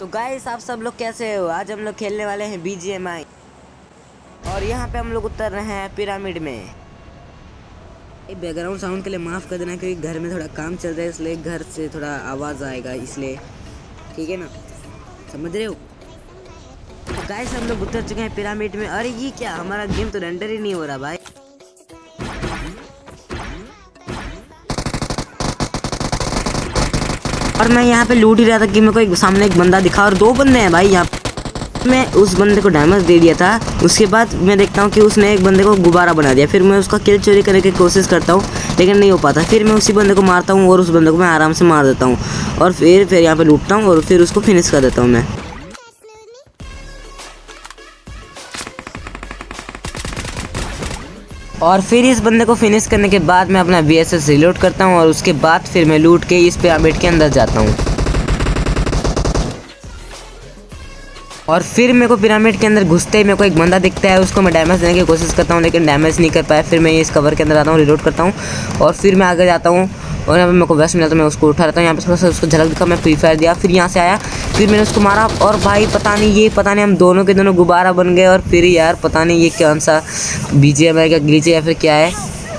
तो गाइस आप सब लोग कैसे हो। आज हम लोग खेलने वाले हैं BGMI और यहाँ पे हम लोग उतर रहे हैं पिरामिड में। बैकग्राउंड साउंड के लिए माफ़ कर देना क्योंकि घर में थोड़ा काम चल रहा है, इसलिए घर से थोड़ा आवाज़ आएगा, इसलिए ठीक है ना, समझ रहे हो। तो गाइस हम लोग उतर चुके हैं पिरामिड में। अरे ये क्या, हमारा गेम तो रेंडर ही नहीं हो रहा भाई। और मैं यहाँ पे लूट ही रहा था कि मेरे को एक सामने एक बंदा दिखा और दो बंदे हैं भाई यहाँ पे। मैं उस बंदे को डैमेज दे दिया था, उसके बाद मैं देखता हूँ कि उसने एक बंदे को गुब्बारा बना दिया। फिर मैं उसका किल चोरी करने की कोशिश करता हूँ लेकिन नहीं हो पाता। फिर मैं उसी बंदे को मारता हूँ और उस बंदे को मैं आराम से मार देता हूँ और फिर यहाँ पे लूटता हूँ और फिर उसको फिनिश कर देता हूँ मैं। और फिर इस बंदे को फिनिश करने के बाद मैं अपना VSS रिलोड करता हूँ और उसके बाद फिर मैं लूट के इस पिरामिड के अंदर जाता हूँ। और फिर मेरे को पिरामिड के अंदर घुसते ही मेरे को एक बंदा दिखता है, उसको मैं डैमेज देने की कोशिश करता हूँ लेकिन डैमेज नहीं कर पाया। फिर मैं इस कवर के अंदर आता हूँ, रिलोड करता हूँ और फिर मैं आगे जाता हूँ और यहाँ पे मेरे को वेस्ट मिला तो मैं उसको उठा लेता हूँ। यहाँ पे थोड़ा सा उसको झलक दिखा, मैं फ्री फायर दिया, फिर यहाँ से आया, फिर मैंने उसको मारा और भाई पता नहीं हम दोनों के दोनों गुब्बारा बन गए। और फिर यार पता नहीं ये कौन सा BGMI का ग्लिच है या फिर क्या है,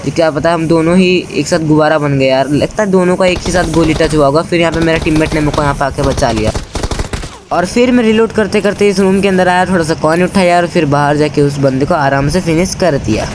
ये क्या पता, हम दोनों ही एक साथ गुब्बारा बन गए यार। लगता है दोनों का एक ही साथ गोली टच हुआ होगा। फिर यहाँ पे मेरा टीममेट ने मेरे को यहाँ पे आके बचा लिया और फिर मैं रिलोड करते करते इस रूम के अंदर आया, थोड़ा सा कॉइन उठाया और फिर बाहर जाके उस बंदे को आराम से फिनिश कर दिया।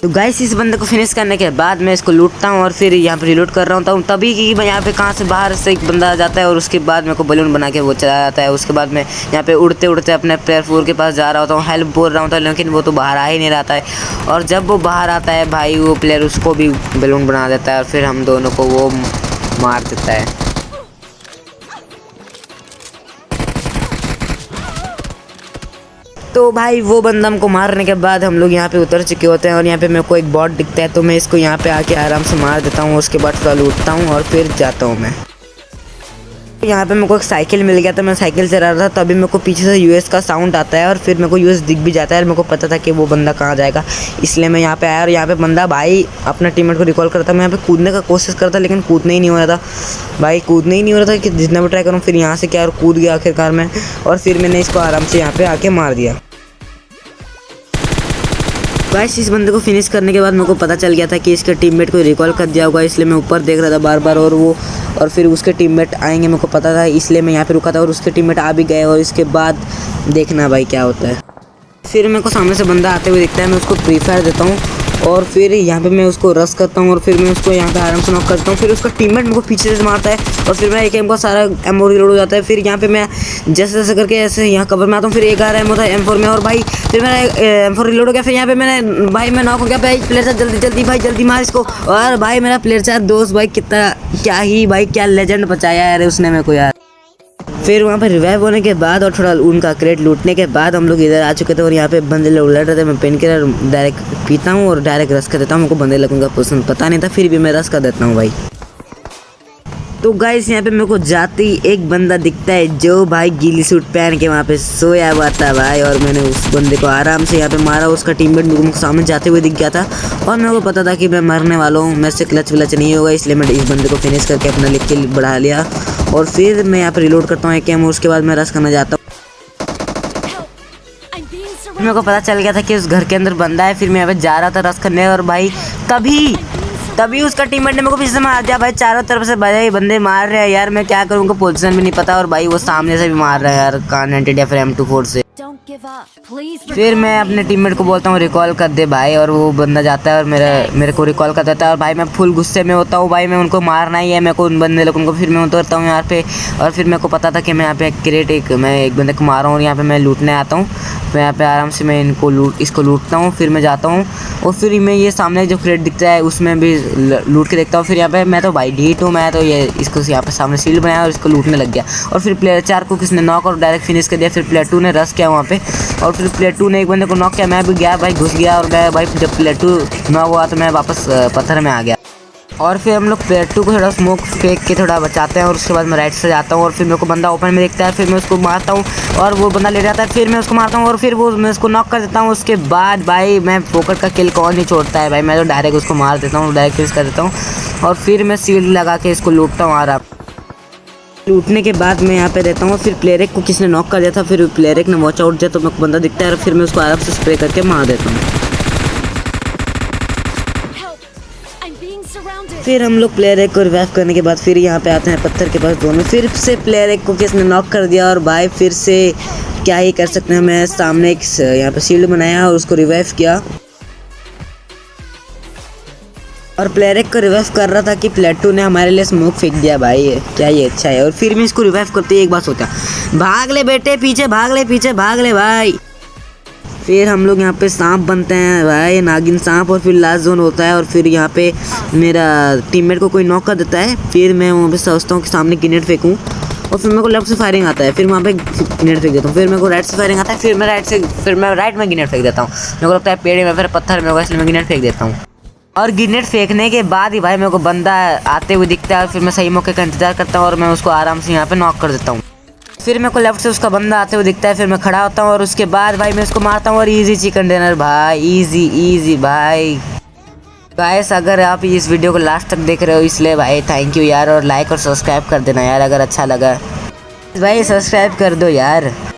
तो गाइस इस बंदे को फिनिश करने के बाद मैं इसको लूटता हूँ और फिर यहाँ पे रिलोड कर रहा हूँ तभी कि मैं यहाँ पे कहाँ से बाहर से एक बंदा आ जाता है और उसके बाद मेरे को बलून बना के वो चला जाता है। उसके बाद मैं यहाँ पे उड़ते उड़ते अपने प्लेयर 4 के पास जा रहा होता हूँ, हेल्प बोल रहा हूँ लेकिन वो तो बाहर आ ही नहीं रहता है। और जब वो बाहर आता है भाई वो प्लेयर उसको भी बलून बना देता है और फिर हम दोनों को वो मार देता है। तो भाई वो बंदा हमको मारने के बाद हम लोग यहाँ पे उतर चुके होते हैं और यहाँ पे मेरे को एक बॉट दिखता है तो मैं इसको यहाँ पे आके आराम से मार देता हूँ। उसके बाद थोड़ा लूटता हूँ और फिर जाता हूँ मैं। यहाँ पे मेरे को एक साइकिल मिल गया था, मैं साइकिल चला रहा था तभी मेरे को पीछे से US का साउंड आता है और फिर मेरे को US दिख भी जाता है। मेरे को पता था कि वो बंदा कहाँ जाएगा, इसलिए मैं यहाँ पे आया और यहाँ पे बंदा भाई अपना टीममेट को रिकॉल करता। मैं यहाँ पे कूदने का कोशिश करता लेकिन कूदने ही नहीं हो रहा था भाई, कूदने ही नहीं हो रहा था कि जितना भी ट्राई करूँ। फिर यहाँ से क्या और कूद गया आखिरकार मैं और फिर मैंने इसको आराम से यहाँ पे आके मार दिया। गाइस इस बंदे को फिनिश करने के बाद मेरे को पता चल गया था कि इसके टीममेट को रिकॉल कर दिया होगा, इसलिए मैं ऊपर देख रहा था बार बार और फिर उसके टीममेट आएंगे मेरे को पता था, इसलिए मैं यहाँ पे रुका था और उसके टीममेट आ भी गए और इसके बाद देखना भाई क्या होता है। फिर मेरे को सामने से बंदा आते हुए दिखता है, मैं उसको फ्री फायर देता हूँ और फिर यहाँ पे मैं उसको रश करता हूँ और फिर मैं उसको यहाँ पे आराम से नॉक करता हूँ। फिर उसका टीममेट मेरे को पीछे से मारता है और फिर मेरा AKM का सारा एमओ रिलोड हो जाता है। फिर यहाँ पे मैं जैसे जैसे करके ऐसे यहाँ कवर में आता हूँ, फिर एक आ रहा है एमओ था M4 में और भाई फिर मेरा M4 रिलोड हो गया। फिर यहाँ पे मैंने भाई मैं नॉक हो गया भाई, प्लेयर 4 जल्दी जल्दी भाई जल्दी मार इसको। और भाई मेरा प्लेयर 4 दोस्त भाई कितना क्या ही भाई क्या लेजेंड बचाया यार उसने मेरे को यार। फिर वहाँ पे रिवाइव होने के बाद और थोड़ा उनका क्रेट लूटने के बाद हम लोग इधर आ चुके थे और यहाँ पे बंदे लोग लड़ रहे थे। मैं पेन किलर डायरेक्ट पीता हूँ और डायरेक्ट रस कर देता हूँ। मेरे को बंदे लोगों का पसंद पता नहीं था, फिर भी मैं रस कर देता हूँ भाई। तो गाइस यहाँ पे मेरे को जाते ही एक बंदा दिखता है जो भाई गीली सूट पहन के वहाँ पे सोया हुआ था भाई और मैंने उस बंदे को आराम से यहाँ पे मारा। उसका टीममेट मेरे को सामने जाते हुए दिख गया था और मेरे को पता था कि मैं मरने वाला हूँ, मेरे से क्लच व्लच नहीं होगा, इसलिए मैं इस बंदे को फिनिश करके अपना लिख के बढ़ा लिया और फिर मैं यहाँ पे रिलोड करता हूँ AKM। उसके बाद मैं रस करना जाता हूँ। मेरे को पता चल गया था कि उस घर के अंदर बंदा है, फिर मैं यहाँ पे जा रहा था रस करने और भाई तभी उसका टीममेट ने मेरे को पीछे से मार दिया भाई। चारों तरफ से भाई बंदे मार रहे हैं यार, मैं क्या करूँ, उनका पोजीशन भी नहीं पता और भाई वो सामने से भी मार रहे हैं यार Kar-98 या फिर M24 से। फिर मैं अपने टीममेट को बोलता हूँ रिकॉल कर दे भाई और वो बंदा जाता है और मेरे को रिकॉल कर देता है और भाई मैं फुल गुस्से में होता हूँ भाई, मैं उनको मारना ही है मेरे को उन बंदे लोगों को। फिर मैं उतरता हूँ यहाँ पे और फिर मेरे को पता था कि मैं यहाँ पे मैं एक बंदे को मारा हूँ और यहाँ पे मैं लूटने आता हूँ। मैं यहाँ पे आराम से मैं इसको लूटता हूँ, फिर मैं जाता हूँ और फिर मैं ये सामने जो क्रेट दिखता है उसमें भी लूट के देखता हूँ। फिर यहाँ पे मैं तो भाई ढीठ हूँ, मैं तो ये इसको यहाँ पे सामने सील बनाया और इसको लूटने लग गया और फिर प्लेयर 4 को किसने नॉक और डायरेक्ट फिनिश कर दिया। फिर प्लेयर 2 ने रश किया वहाँ पे और फिर प्लेयर 2 ने एक बंदे को नॉक किया, मैं भी गया भाई घुस गया और मैं भाई जब प्लेयर 2 नॉक हुआ तो मैं वापस पत्थर में आ गया। और फिर हम लोग प्लेयर 2 को थोड़ा स्मोक फेंक के थोड़ा बचाते हैं और उसके बाद मैं राइट से जाता हूँ और फिर मेरे को बंदा ओपन में देखता है, फिर मैं उसको मारता हूँ और वो बंदा ले जाता है, फिर मैं उसको मारता हूँ और फिर वो मैं उसको नॉक कर देता हूँ। उसके बाद भाई मैं फोकट का किल कौन नहीं छोड़ता है भाई, मैं तो डायरेक्ट उसको मार देता हूँ, डायरेक्ट फिनिश कर देता हूँ और फिर मैं शील्ड लगा के इसको लूटता हूँ आराम। लूटने के बाद मैं यहाँ पे रहता हूँ, फिर प्लेयर एक को किसने नॉक कर दिया था, फिर प्लेयर एक ने वॉच आउट दिया तो मेरे को बंदा दिखता है और फिर मैं उसको आराम से स्प्रे करके मार देता हूँ। फिर हम लोग प्लेयर एक को रिवाइव करने के बाद फिर यहाँ पे आते हैं पत्थर के पास दोनों, फिर से प्लेयर एक को किसने नॉक कर दिया और भाई फिर से क्या ही कर सकते हैं, मैं सामने एक यहाँ पे शील्ड बनाया और उसको रिवाइव किया और प्लेयर एक को रिवाइव कर रहा था कि प्लेयर 2 ने हमारे लिए स्मोक फेंक दिया। भाई क्या ही अच्छा है। और फिर मैं इसको रिवाइव करते ही एक बात सोचा, भाग ले बेटे पीछे, भाग ले पीछे, भाग ले भाई। फिर हम लोग यहाँ पे सांप बनते हैं भाई, नागिन सांप, और फिर लास्ट जोन होता है और फिर यहाँ पे मेरा टीममेट को कोई नॉक कर देता है। फिर मैं वहाँ पे सोचता हूँ कि सामने ग्रेनेड फेंकूँ और फिर मेरे को लेफ्ट से फायरिंग आता है, फिर वहाँ पे ग्रेनेड फेंक देता हूँ। फिर मेरे को राइट से फायरिंग आता है, फिर मैं राइट में ग्रेनेड फेंक देता हूँ। मेरे को लगता है पेड़ में फिर पत्थर में होगा, इसलिए मैं ग्रेनेड फेंक देता हूँ। और ग्रेनेड फेंकने के बाद ही भाई मेरे को बंदा आते हुए दिखता है और फिर मैं सही मौके का इंतजार करता हूँ और मैं उसको आराम से यहाँ पे नॉक कर देता हूँ। फिर मेरे को लेफ्ट से उसका बंदा आते हुए दिखता है, फिर मैं खड़ा होता हूँ और उसके बाद भाई मैं उसको मारता हूँ और इजी चिकन डिनर भाई, इजी भाई। गाइस अगर आप इस वीडियो को लास्ट तक देख रहे हो इसलिए भाई थैंक यू यार, और लाइक और सब्सक्राइब कर देना यार अगर अच्छा लगा भाई, सब्सक्राइब कर दो यार।